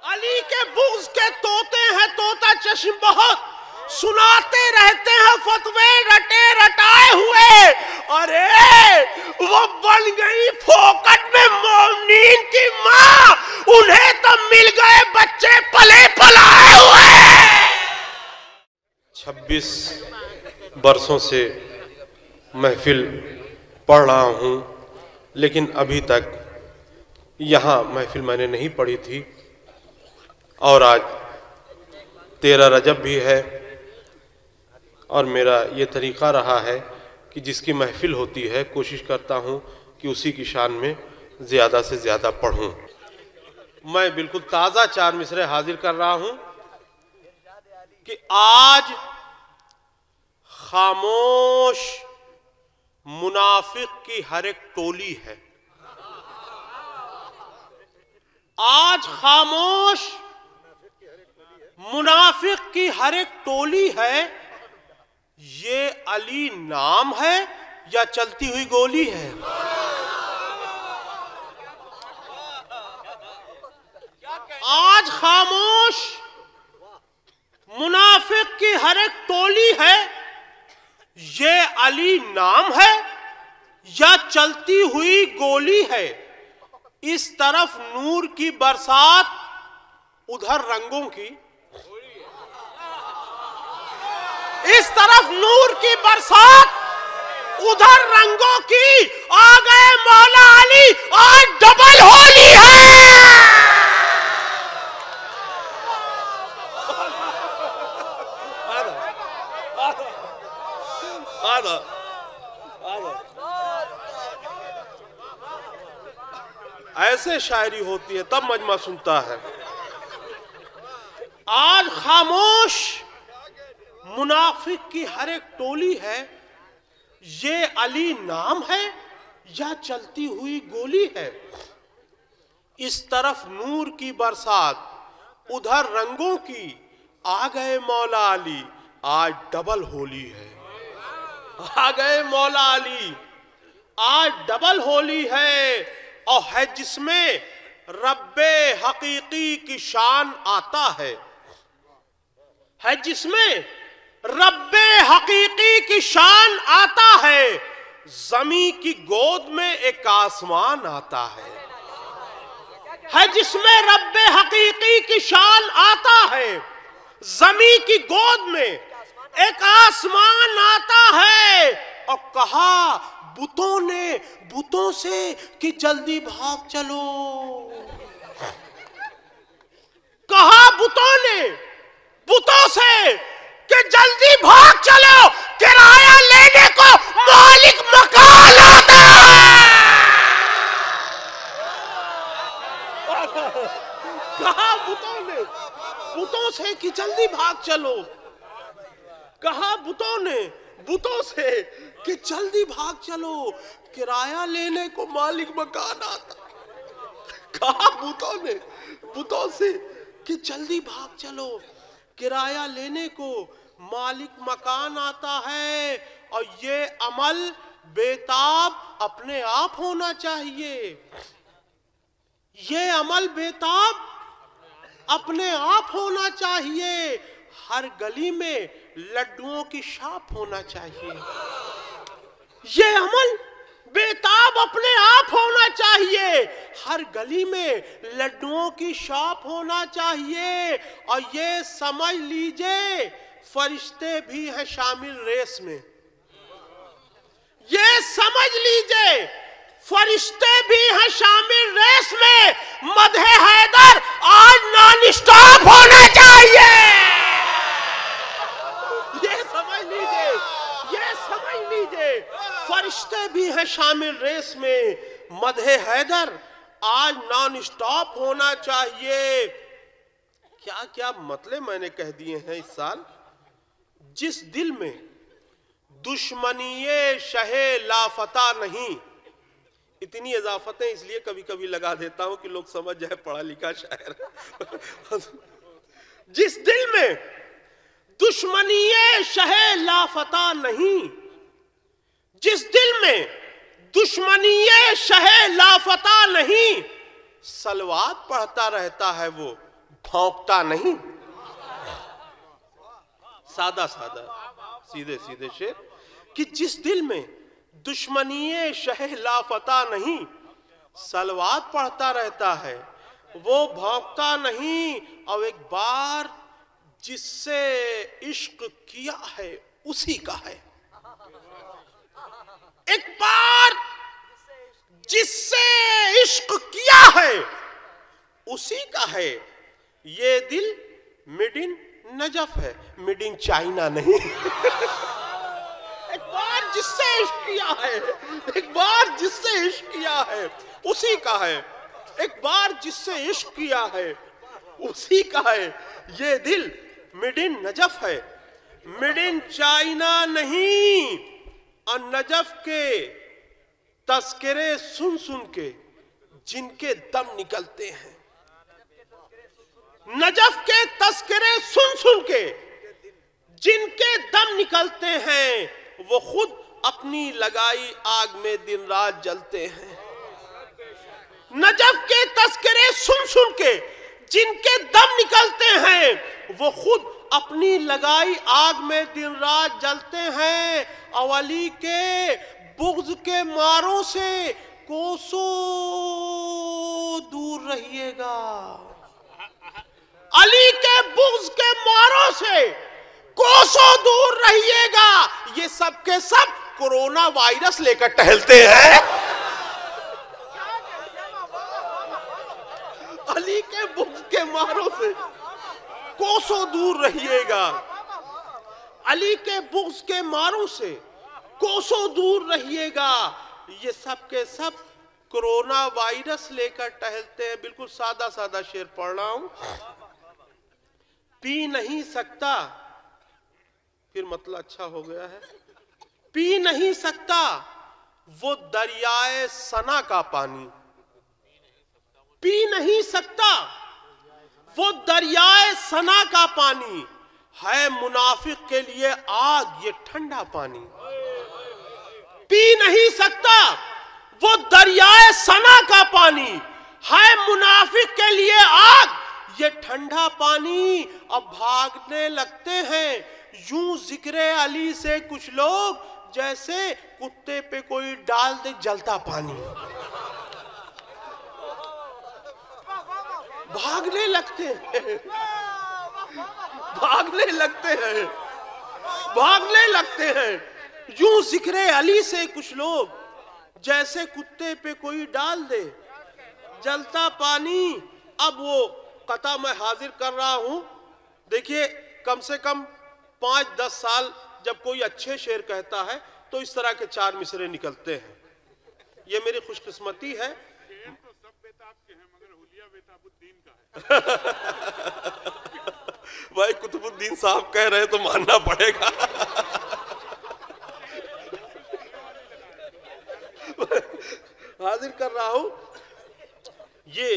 अली के बुग़्ज़ के तोते हैं तोता चश्म बहुत, सुनाते रहते हैं फतवे रटे रटाए हुए। अरे वो बन गई फोकट में मोमिनीन की माँ, उन्हें तो मिल गए बच्चे पले पलाए हुए। 26 बरसों से महफिल पढ़ रहा हूँ, लेकिन अभी तक यहाँ महफिल मैंने नहीं पढ़ी थी। और आज 13 रजब भी है और मेरा ये तरीक़ा रहा है कि जिसकी महफिल होती है कोशिश करता हूँ कि उसी की शान में ज़्यादा से ज़्यादा पढ़ूँ। मैं बिल्कुल ताज़ा 4 मिसरे हाजिर कर रहा हूँ कि आज खामोश मुनाफिक की हर एक टोली है। आज खामोश मुनाफिक की हर एक टोली है। ये अली नाम है या चलती हुई गोली है? आज खामोश मुनाफिक की हर एक टोली है। ये अली नाम है या चलती हुई गोली है? इस तरफ नूर की बरसात, उधर रंगों की। इस तरफ नूर की बरसात, उधर रंगों की। आ गए मौला अली, आज डबल होली है। ऐसे शायरी होती है तब मजमा सुनता है। आज खामोश मुनाफिक की हर एक टोली है। ये अली नाम है या चलती हुई गोली है? इस तरफ नूर की बरसात, उधर रंगों की। आ गए मौला अली, आज डबल होली है। आ गए मौला अली, आज डबल होली है। और है जिसमें रब्बे हकीकी की शान आता है जिसमें रब्बे हकीकी की शान आता है। जमी की गोद में एक आसमान आता है जिसमें रब्बे हकीकी की शान आता है। जमी की गोद में एक आसमान आता है। और कहा बुतों ने बुतों से कि जल्दी भाग चलो। कहा बुतों ने बुतों से कि जल्दी भाग चलो, किराया लेने को मालिक मकान आता है। कहा बुतों से कि जल्दी भाग चलो। कहा बुतों ने बुतों से कि जल्दी भाग चलो, किराया लेने को मालिक मकान आता। कहा बुतों ने बुतों से कि जल्दी भाग चलो, किराया लेने को मालिक मकान आता है। और ये अमल बेताब अपने आप होना चाहिए। ये अमल बेताब अपने आप होना चाहिए। हर गली में लड्डुओं की शॉप होना चाहिए। ये अमल बेताब अपने आप होना चाहिए। हर गली में लड्डुओं की शॉप होना चाहिए। और ये समझ लीजिए फरिश्ते भी हैं शामिल रेस में। ये समझ लीजिए फरिश्ते भी हैं शामिल रेस में। मदहे हैदर आज नॉन स्टॉप होना चाहिए। ये समझ लीजिए फरिश्ते भी हैं शामिल रेस में। मदहे हैदर आज नॉन स्टॉप होना चाहिए। क्या क्या मतलब मैंने कह दिए हैं इस साल। जिस दिल में दुश्मनीये शहे लाफता नहीं। इतनी इजाफतें इसलिए कभी कभी लगा देता हूं कि लोग समझ जाए पढ़ा लिखा शायर। जिस दिल में दुश्मनीये शहे लाफता नहीं, जिस दिल में दुश्मनीये शहे लाफता नहीं, सलवात पढ़ता रहता है वो भौंकता नहीं। सादा सादा सीधे सीधे शेर कि जिस दिल में दुश्मनी शह लापता नहीं, सलवात पढ़ता रहता है वो भौंकता नहीं। और एक बार जिससे इश्क किया है उसी का है। एक बार जिससे इश्क किया है उसी का है। ये दिल मेड इन नजफ है, मेड इन चाइना नहीं। एक बार जिससे इश्क किया है, एक बार जिससे इश्क किया है उसी का है। एक बार जिससे इश्क किया है उसी का है। ये दिल मेड इन नजफ है, मेड इन चाइना नहीं। और नजफ के तस्करे सुन सुन के जिनके दम निकलते हैं, नजफ के तस्करे सुन सुन के जिनके दम निकलते हैं, वो खुद अपनी लगाई आग में दिन रात जलते हैं। नजफ के तस्करे सुन सुन के जिनके दम निकलते हैं, वो खुद अपनी लगाई आग में दिन रात जलते हैं। अली के बुग़्ज़ के मारों से कोसों दूर रहिएगा। अली के बुग़्ज़ के मारों से कोसों दूर रहिएगा। ये सब के सब कोरोना वायरस लेकर टहलते हैं। अली के बुग़्ज़ के मारों से कोसों दूर रहिएगा। अली के बुग़्ज़ के मारों से कोसों दूर रहिएगा। ये सब के सब कोरोना वायरस लेकर टहलते हैं। बिल्कुल सादा सादा शेर पढ़ रहा हूं। पी नहीं सकता, फिर मतलब अच्छा हो गया है। पी नहीं सकता वो दरियाए सना का पानी, पी नहीं सकता वो दरियाए सना का पानी। है मुनाफिक के लिए आग ये ठंडा पानी। पी नहीं सकता वो दरियाए सना का पानी, है मुनाफिक के लिए आग ये ठंडा पानी। अब भागने लगते हैं यूं जिक्रे अली से कुछ लोग, जैसे कुत्ते पे कोई डाल दे जलता पानी। भागने लगते हैं, भागने लगते हैं, भागने लगते हैं यूं जिक्रे अली से कुछ लोग, जैसे कुत्ते पे कोई डाल दे जलता पानी। अब वो कथा मैं हाजिर कर रहा हूं। देखिए कम से कम 5-10 साल जब कोई अच्छे शेर कहता है तो इस तरह के 4 मिसरे निकलते हैं। ये मेरी खुशकिस्मती है। भाई कुतुबुद्दीन साहब कह रहे तो मानना पड़ेगा। हाजिर कर रहा हूं ये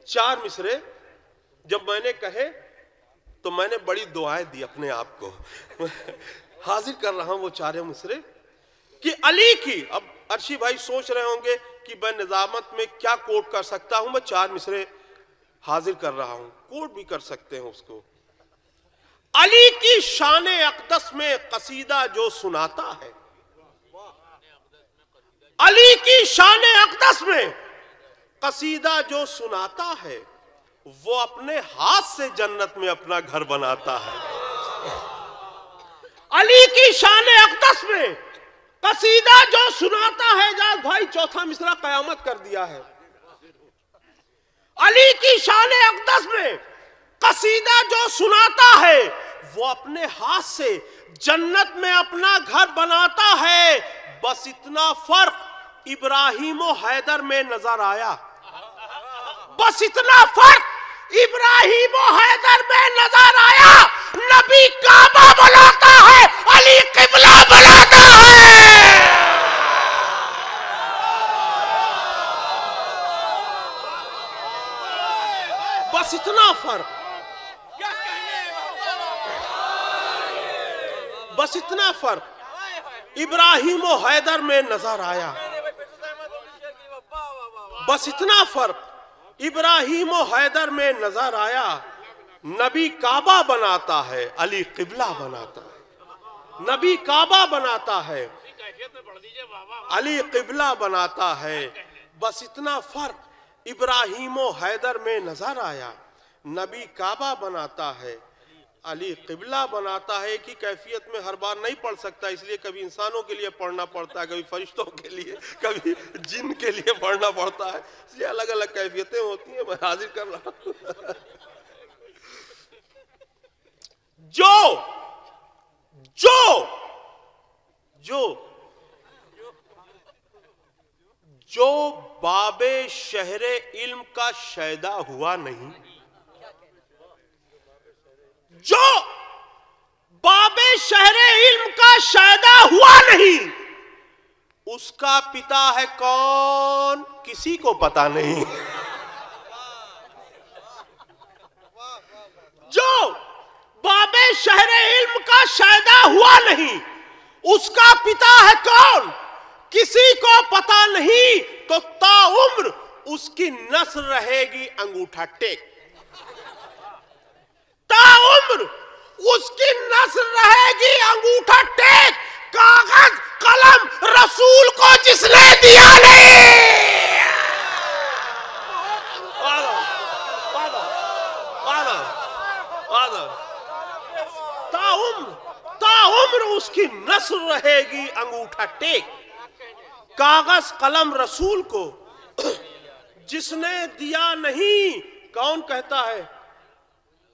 4 मिसरे। जब मैंने कहे तो मैंने बड़ी दुआएं दी अपने आप को। हाजिर कर रहा हूं वो 4 मिसरे कि अली की। अब अर्शी भाई सोच रहे होंगे कि मैं निजामत में क्या कोट कर सकता हूं। मैं 4 मिसरे हाजिर कर रहा हूं, कोट भी कर सकते हैं उसको। अली की शान अक़दस में कसीदा जो सुनाता है, अली की शान अक़दस में कसीदा जो सुनाता है, वो अपने हाथ से जन्नत में अपना घर बनाता है। अली की शान अक़दस में कसीदा जो सुनाता है, जाग भाई चौथा मिसरा कयामत कर दिया है। अली की शान अक़दस में कसीदा जो सुनाता है, वो अपने हाथ से जन्नत में अपना घर बनाता है। बस इतना फर्क इब्राहिम और हैदर में नजर आया। बस इतना फर्क इब्राहिम और हैदर में नजर आया। नबी काबा बनाता है, अली किबला बनाता है। बस इतना फर्क, बस इतना फर्क इब्राहिम और हैदर में नजर आया। बस इतना फर्क इब्राहिम और हैदर में नजर आया। नबी काबा बनाता है, अली किबला बनाता है। नबी काबा बनाता है, अली किबला बनाता है। बस इतना फर्क इब्राहीमो हैदर में नजर आया। नबी काबा बनाता है, अली किबला बनाता है कि कैफियत में हर बार नहीं पढ़ सकता, इसलिए कभी इंसानों के लिए पढ़ना पड़ता है, कभी फरिश्तों के लिए, कभी जिन के लिए पढ़ना पड़ता है, इसलिए अलग अलग कैफियतें होती हैं। मैं हाजिर कर रहा हूं। जो जो जो जो बाबे शहरे इल्म का शैदा हुआ नहीं, जो बाबे शहरे इल्म का शैदा हुआ नहीं, उसका पिता है कौन किसी को पता नहीं। जो बाबे शहरे इल्म का शैदा हुआ नहीं, उसका पिता है कौन किसी को पता नहीं, तो ताउम्र उसकी नस्ल रहेगी अंगूठा टेक। ताउम्र उसकी नस्ल रहेगी अंगूठा टेक। कागज कलम रसूल को जिसने दिया नहीं, ताउम्र उसकी नस्ल रहेगी अंगूठा टेक। कागज कलम रसूल को जिसने दिया नहीं। कौन कहता है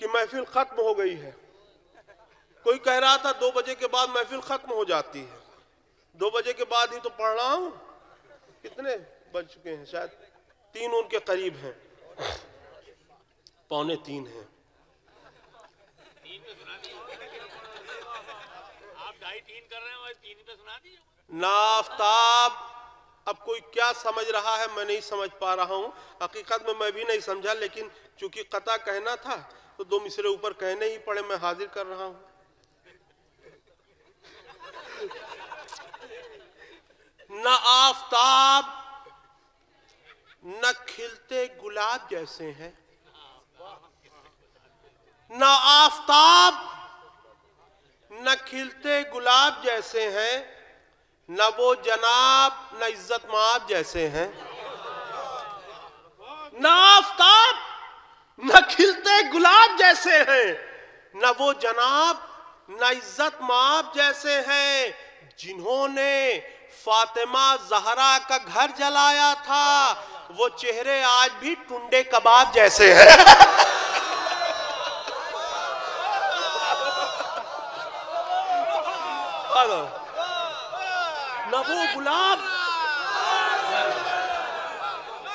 कि महफिल खत्म हो गई है? कोई कह रहा था 2 बजे के बाद महफिल खत्म हो जाती है। 2 बजे के बाद ही तो पढ़ रहा हूं। कितने बज चुके हैं? शायद 3 उनके करीब हैं, 2:45 हैं। आप 2:30 कर रहे हैं और 3 पे सुना दीजिए। नाफ्ताब अब कोई क्या समझ रहा है मैं नहीं समझ पा रहा हूं। हकीकत में मैं भी नहीं समझा, लेकिन चूंकि कता कहना था तो 2 मिसरे ऊपर कहने ही पड़े। मैं हाजिर कर रहा हूं। न आफताब न खिलते गुलाब जैसे हैं, न आफताब न खिलते गुलाब जैसे हैं, न वो जनाब न इज्जत माब जैसे हैं। न आफताब न खिलते गुलाब जैसे हैं, न वो जनाब न इज्जत माब जैसे हैं, जिन्होंने फातिमा जहरा का घर जलाया था, वो चेहरे आज भी टुंडे कबाब जैसे हैं। न वो गुलाब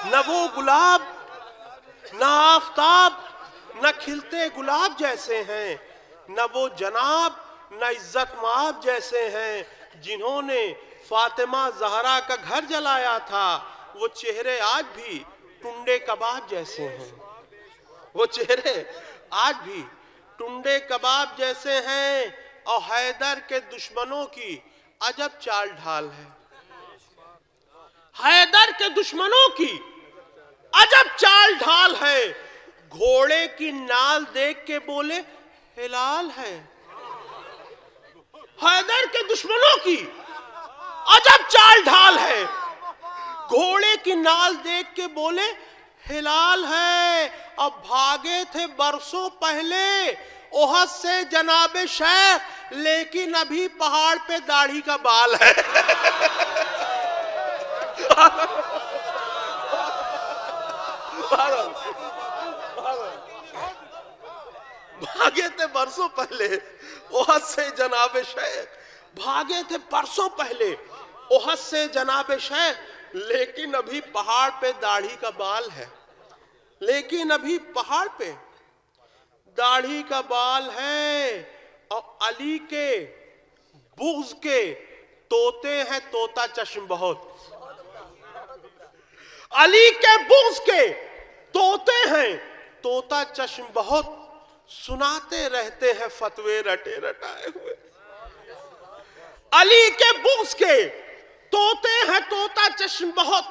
न वो गुलाब न आफताब न खिलते गुलाब जैसे हैं, न वो जनाब न इज्जत माब जैसे हैं, जिन्होंने फातिमा जहरा का घर जलाया था, वो चेहरे आज भी टुंडे कबाब जैसे हैं। वो चेहरे आज भी टुंडे कबाब जैसे हैं। और हैदर के दुश्मनों की अजब चाल ढाल है। हैदर के दुश्मनों की अजब चाल ढाल है। घोड़े की नाल देख के बोले हिलाल है। हैदर के दुश्मनों की अजब चाल ढाल है। घोड़े की नाल देख के बोले हिलाल है। अब भागे थे बरसों पहले ओहद से जनाबे शेख, लेकिन अभी पहाड़ पे दाढ़ी का बाल है। भागे थे बरसों पहले ओहद से जनाबे शेख, भागे थे बरसों पहले ओहद से जनाबे शेख, लेकिन अभी पहाड़ पे दाढ़ी का बाल है। लेकिन अभी पहाड़ पे दाढ़ी का बाल है। और अली के बुग़्ज़ के तोते हैं तोता चश्म बहुत। अली के बुग़्ज़ के तोते हैं तोता चश्म बहुत, सुनाते रहते हैं फतवे रटे रटाए हुए। अली के बुग़्ज़ के तोते हैं तोता चश्म बहुत,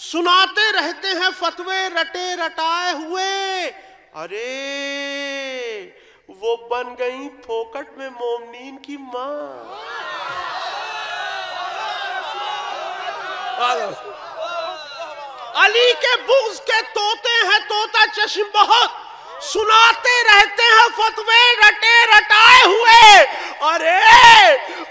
सुनाते रहते हैं फतवे रटे रटाए हुए। अरे वो बन गई फोकट में मोमनीन की माँ। अली के बुग़्ज़ के तोते हैं तोता चश्म बहुत, सुनाते रहते हैं फतवे रटे रटाए हुए। अरे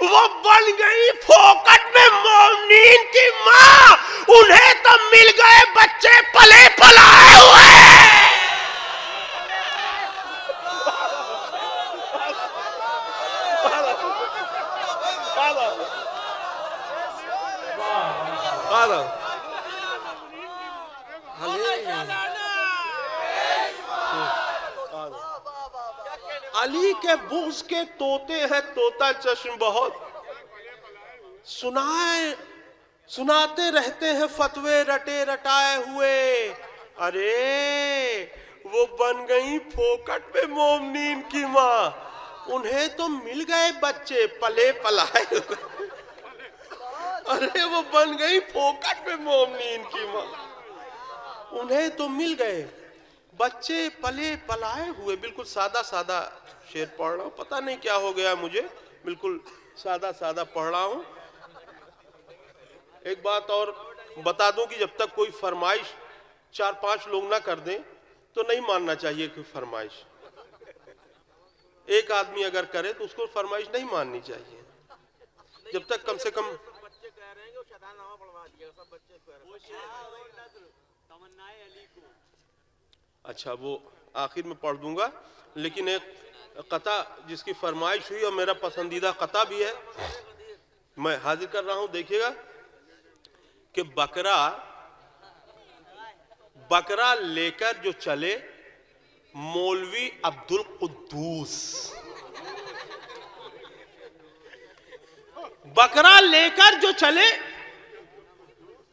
वो बन गई फोकट में मोमनीन की माँ, उन्हें तो मिल गए बच्चे पले पलाए हुए। अली के बुग़्ज़ के तोते हैं तोता चश्म बहुत, सुनाते रहते हैं फतवे रटे रटाए हुए। अरे वो बन गई फोकट में मोमनीन की माँ, उन्हें तो मिल गए बच्चे पले पलाए हुए। अरे वो बन गई फोकट में मोमनीन की माँ, उन्हें तो मिल गए बच्चे पले पलाए हुए। बिल्कुल सादा सादा शेर पढ़ रहा हूँ, पता नहीं क्या हो गया मुझे, बिल्कुल सादा सादा पढ़ रहा हूँ। एक बात और बता दूं कि जब तक कोई फरमाइश 4-5 लोग ना कर दें तो नहीं मानना चाहिए कि फरमाइश। एक आदमी अगर करे तो उसको फरमाइश नहीं माननी चाहिए, जब तक कम से कम। बच्चे कह रहे हैं कि वो शैताननामा पढ़वा दिया, सब बच्चे कह रहे हैं तमन्नाए अली को। अच्छा वो आखिर में पढ़ दूंगा, लेकिन एक कता जिसकी फरमाइश हुई और मेरा पसंदीदा कता भी है, मैं हाजिर कर रहा हूं। देखिएगा कि बकरा लेकर जो चले मौलवी अब्दुल कुद्दूस, बकरा लेकर जो चले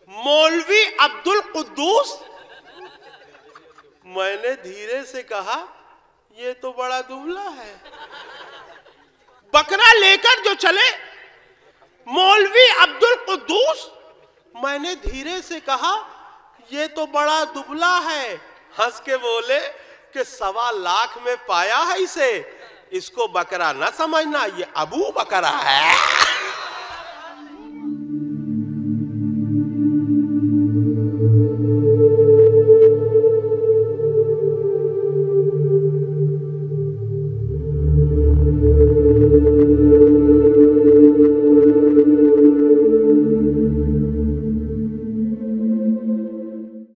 मौलवी अब्दुल कुद्दूस, मैंने धीरे से कहा ये तो बड़ा दुबला है। बकरा लेकर जो चले मौलवी अब्दुल कुद्दूस, मैंने धीरे से कहा ये तो बड़ा दुबला है। हंस के बोले कि 1.25 लाख में पाया है इसे, इसको बकरा ना समझना, ये अबू बकरा है।